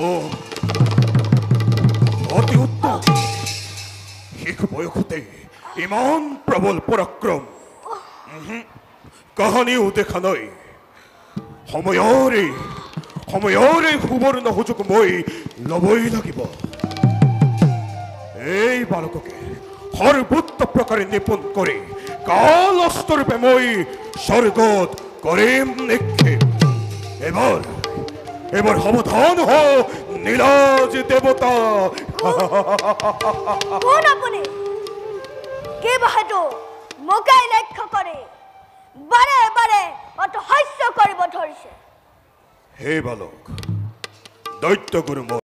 ও অতি উত্তম। শিখ বয়সতে ইমান প্ৰবল পৰাক্ৰম কাহানিও দেখা নাই। সময়ৰে সুবৰ্ণ সুযোগ মই ল'বই লাগিব। এই বালককে সৰ্বোচ্চ প্ৰকাৰে নিপুণ কৰি কাল অস্তৰূপে মই স্বৰ্গত কৰিম নিক্ষেপ। এবার সাবধান হ নীলাজ দেবতা। কোন আপনি কে বাহাদু মোকাই লক্ষ্য করে বারে বারে অত হাস্য কৰিব ধৰিছে? হে বালক, দৈত্য গুৰু